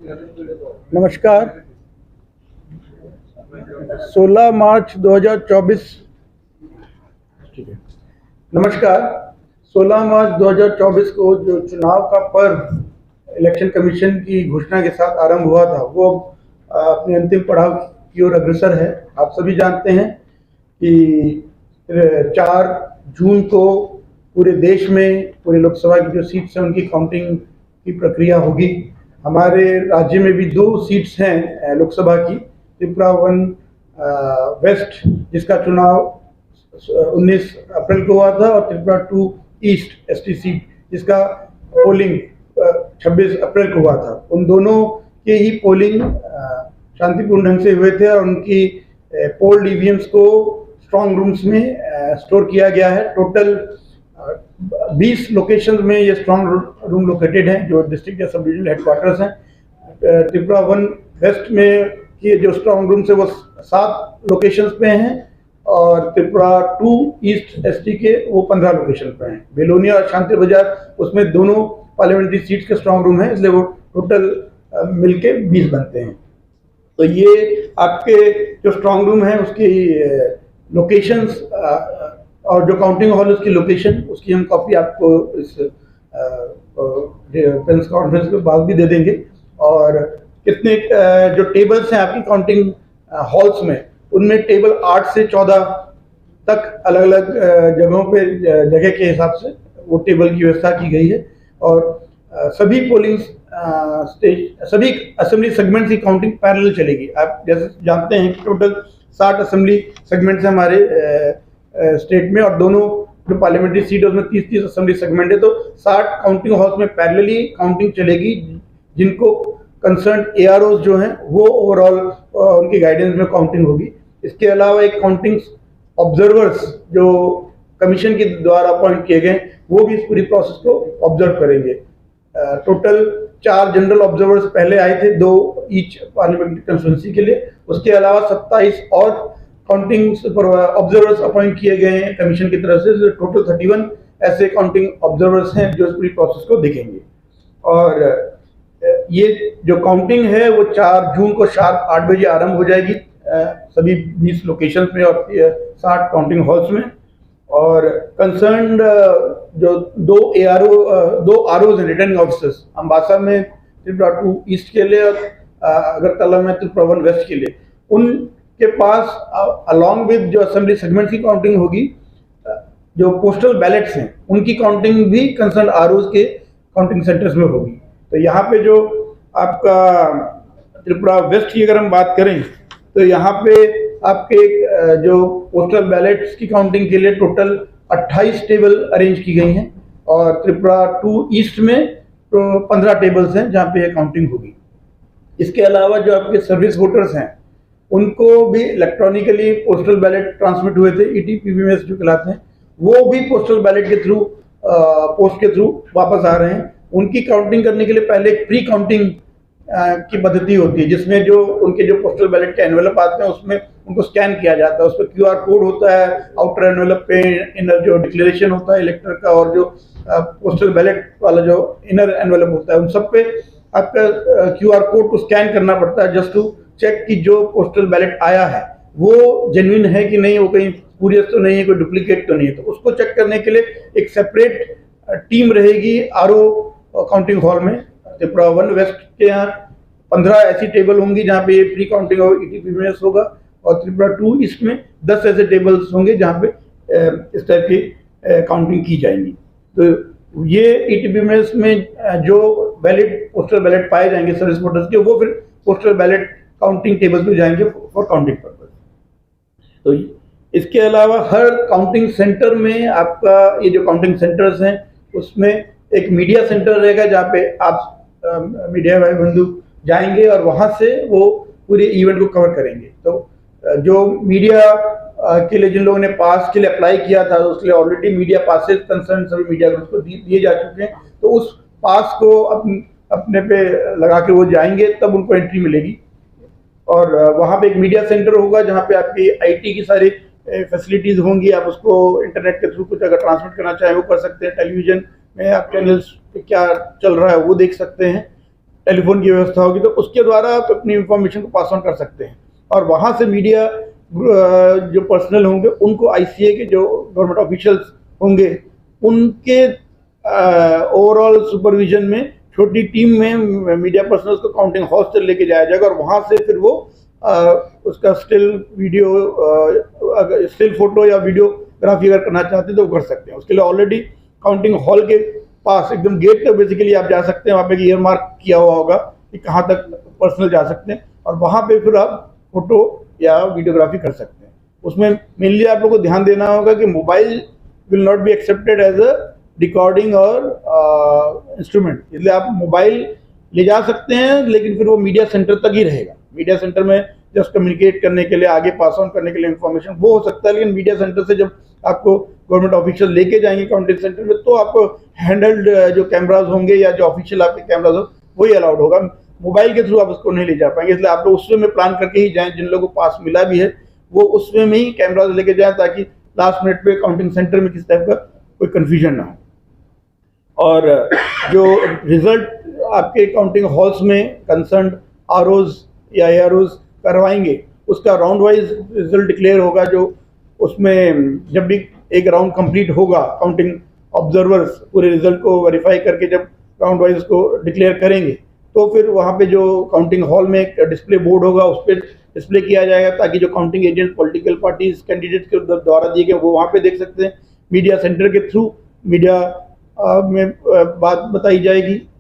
नमस्कार। 16 मार्च 2024 ठीक है। नमस्कार। 16 मार्च 2024 को जो चुनाव का पर्व इलेक्शन कमीशन की घोषणा के साथ आरंभ हुआ था वो अपने अंतिम पड़ाव की ओर अग्रसर है। आप सभी जानते हैं कि 4 जून को पूरे देश में पूरे लोकसभा की जो सीट्स हैं उनकी काउंटिंग की प्रक्रिया होगी। हमारे राज्य में भी 2 सीट्स हैं लोकसभा की, त्रिपुरा 1 वेस्ट जिसका चुनाव 19 अप्रैल को हुआ था और त्रिपुरा 2 ईस्ट एसटी सीट जिसका पोलिंग 26 अप्रैल को हुआ था। उन दोनों के ही पोलिंग शांतिपूर्ण ढंग से हुए थे और उनकी पोल्ड ईवीएम्स को स्ट्रॉन्ग रूम्स में स्टोर किया गया है। टोटल 20 लोकेशंस में ये स्ट्रॉन्ग रूम लोकेटेड हैं जो डिस्ट्रिक्ट या सब डिविजनल हेडक्वार्टर्स हैं। त्रिपुरा 1 वेस्ट में ये जो स्ट्रॉन्ग रूम्स है वो 7 लोकेशंस पे हैं और त्रिपुरा 2 ईस्ट एसटी के वो 15 लोकेशन पे हैं। बेलोनिया और शांति बाजार उसमें दोनों पार्लियामेंट्री सीट्स के स्ट्रॉन्ग रूम हैं, इसलिए वो टोटल मिलके 20 बनते हैं। तो ये आपके जो स्ट्रॉन्ग रूम है उसकी लोकेशंस और जो काउंटिंग हॉल उसकी लोकेशन उसकी हम कॉपी आपको इस प्रेस कॉन्फ्रेंस के बाद भी दे देंगे। और कितने जो टेबल्स हैं आपकी काउंटिंग हॉल्स में उनमें टेबल 8 से 14 तक अलग अलग जगहों पे जगह के हिसाब से वो टेबल की व्यवस्था की गई है। और सभी पोलिंग सभी असेंबली सेगमेंट्स की काउंटिंग पैरेलल चलेगी। आप जैसे जानते हैं कि टोटल 60 असेंबली सेगमेंट्स हैं हमारे स्टेट में और दोनों जो पार्लियामेंट्री सीट है उसमें 30-30 असेंबली सेगमेंट है। तो 60 काउंटिंग हॉल्स में पैरेलली काउंटिंग चलेगी जिनको कंसर्न एआरओज जो हैं वो ओवरऑल उनकी गाइडेंस में काउंटिंग होगी। इसके अलावा एक काउंटिंग ऑब्जर्वर्स जो कमीशन के द्वारा अपॉइंट किए गए वो भी इस पूरी प्रोसेस को ऑब्जर्व करेंगे। टोटल 4 जनरल ऑब्जर्वर्स पहले आए थे, 2 ईच पार्लियामेंट्री कंस्टिट्यूंसी के लिए। उसके अलावा 27 और काउंटिंग ऑब्जर्वर्स अपॉइंट किए गए हैं कमीशन की तरफ से। टोटल 31 ऐसे काउंटिंग ऑब्जर्वर्स हैं जो इस पूरी प्रोसेस को देखेंगे। और ये जो काउंटिंग है वो 4 जून को शार्प 8 बजे आरंभ हो जाएगी सभी 20 लोकेशंस में और 60 काउंटिंग हॉल्स में। और कंसर्न्ड जो 2 आरओज रिटर्निंग ऑफिसर्स अम्बासा में त्रिपुरा 2 ईस्ट के लिए और अगरतला में त्रिपुरा 1 वेस्ट के लिए, उनके पास अलॉन्ग विद जो असेंबली सेगमेंट की काउंटिंग होगी जो पोस्टल बैलेट्स हैं उनकी काउंटिंग भी कंसर्न आरओज के काउंटिंग सेंटर्स में होगी। तो यहाँ पे जो आपका त्रिपुरा वेस्ट की अगर हम बात करें तो यहाँ पे आपके जो पोस्टल बैलेट्स की काउंटिंग के लिए टोटल 28 टेबल अरेंज की गई हैं और त्रिपुरा 2 ईस्ट में तो 15 टेबल्स हैं जहाँ पे काउंटिंग होगी। इसके अलावा जो आपके सर्विस वोटर्स हैं उनको भी इलेक्ट्रॉनिकली पोस्टल बैलेट ट्रांसमिट हुए थे, ईटीपीबीएमएस जो कहलाते हैं, वो भी पोस्टल बैलेट के थ्रू पोस्ट के थ्रू वापस आ रहे हैं। उनकी काउंटिंग करने के लिए पहले एक प्री काउंटिंग की पद्धति होती है जिसमें जो उनके जो पोस्टल बैलेट के एनवेलप आते हैं उसमें उनको स्कैन किया जाता है। उस पर क्यूआर कोड होता है आउटर एनवेलप पे, इनर जो डिक्लेरेशन होता है इलेक्टर का और जो पोस्टल बैलेट वाला जो इनर एनवेलप होता है उन सब पे आपका क्यूआर कोड को स्कैन करना पड़ता है जस्ट टू चेक कि जो पोस्टल बैलेट आया है वो जेन्युइन है कि नहीं, वो कहीं स्पूरियस तो नहीं है, कोई डुप्लीकेट तो नहीं है। तो उसको चेक करने के लिए एक सेपरेट टीम रहेगी आरओ काउंटिंग हॉल में। त्रिपुरा 1 वेस्ट के यहाँ 15 ऐसी टेबल होंगी जहाँ पे प्री काउंटिंग और ईटीपीबीएमएस होगा और त्रिपुरा 2 ईस्ट में 10 ऐसे टेबल्स होंगे जहाँ पे इस टाइप की काउंटिंग की जाएंगी। तो ये ईटीपीबीएमएस में जो बैलेट पोस्टल बैलेट पाए जाएंगे सर्विस वोटर्स के वो फिर पोस्टल बैलेट काउंटिंग टेबल्स में जाएंगे फॉर काउंटिंग पर्पज। तो इसके अलावा हर काउंटिंग सेंटर में आपका ये जो काउंटिंग सेंटर्स हैं उसमें एक मीडिया सेंटर रहेगा जहाँ पे आप मीडिया भाई बंधु जाएंगे और वहाँ से वो पूरे इवेंट को कवर करेंगे। तो जो मीडिया के लिए जिन लोगों ने पास के लिए अप्लाई किया था उसके लिए ऑलरेडी मीडिया पासेस कंसर्न सभी मीडिया ग्रुप्स को दिए जा चुके हैं। तो उस पास को अपने पे लगा के वो जाएंगे तब उनको एंट्री मिलेगी। और वहाँ पे एक मीडिया सेंटर होगा जहाँ पे आपकी आईटी की सारी फैसिलिटीज होंगी। आप उसको इंटरनेट के थ्रू कुछ अगर ट्रांसमिट करना चाहें वो कर सकते हैं। टेलीविजन में आप चैनल्स पे क्या चल रहा है वो देख सकते हैं। टेलीफोन की व्यवस्था होगी, तो उसके द्वारा आप अपनी इंफॉर्मेशन को पास ऑन कर सकते हैं। और वहाँ से मीडिया जो पर्सनल होंगे उनको आईसीए के जो गवर्नमेंट ऑफिशियल्स होंगे उनके ओवरऑल सुपरविजन में छोटी टीम में मीडिया पर्सनल्स को काउंटिंग हॉल से लेके जाया जाएगा और वहाँ से फिर वो उसका स्टिल वीडियो स्टिल फोटो या वीडियोग्राफी अगर करना चाहते हैं तो वो कर सकते हैं। उसके लिए ऑलरेडी काउंटिंग हॉल के पास एकदम गेट तक बेसिकली आप जा सकते हैं, वहाँ पे ईयर मार्क किया हुआ होगा कि कहाँ तक पर्सनल जा सकते हैं और वहाँ पे फिर आप फोटो या वीडियोग्राफी कर सकते हैं। उसमें मेनली आप लोगों को ध्यान देना होगा कि mobile will not be accepted as a recording और इंस्ट्रूमेंट, इसलिए आप मोबाइल ले जा सकते हैं लेकिन फिर वो मीडिया सेंटर तक ही रहेगा। मीडिया सेंटर में जस्ट कम्युनिकेट करने के लिए, आगे पास ऑन करने के लिए इंफॉर्मेशन वो हो सकता है, लेकिन मीडिया सेंटर से जब आपको गवर्नमेंट ऑफिशियल लेके जाएंगे काउंटिंग सेंटर में तो आपको हैंडल्ड जो कैमराज होंगे या जो ऑफिशियल आपके कैमराज हो वही अलाउड होगा। मोबाइल के थ्रू आप उसको नहीं ले जा पाएंगे, इसलिए आप लोग उस वे में प्लान करके ही जाएं। जिन लोगों को पास मिला भी है वो उस वे में ही कैमराज लेके जाएं ताकि लास्ट मिनट पे काउंटिंग सेंटर में किसी टाइप का कोई कन्फ्यूजन ना हो। और जो रिजल्ट आपके काउंटिंग हॉल्स में कंसर्न आरओज या एआरओज करवाएंगे उसका राउंड वाइज रिजल्ट डिक्लेयर होगा। जो उसमें जब भी एक राउंड कंप्लीट होगा काउंटिंग ऑब्जर्वर्स पूरे रिजल्ट को वेरीफाई करके जब राउंड वाइज को डिक्लेयर करेंगे तो फिर वहाँ पे जो काउंटिंग हॉल में एक डिस्प्ले बोर्ड होगा उस पर डिस्प्ले किया जाएगा ताकि जो counting agent political parties candidates के द्वारा दिए गए वो वहाँ पे देख सकते हैं। मीडिया सेंटर के थ्रू मीडिया में बात बताई जाएगी। और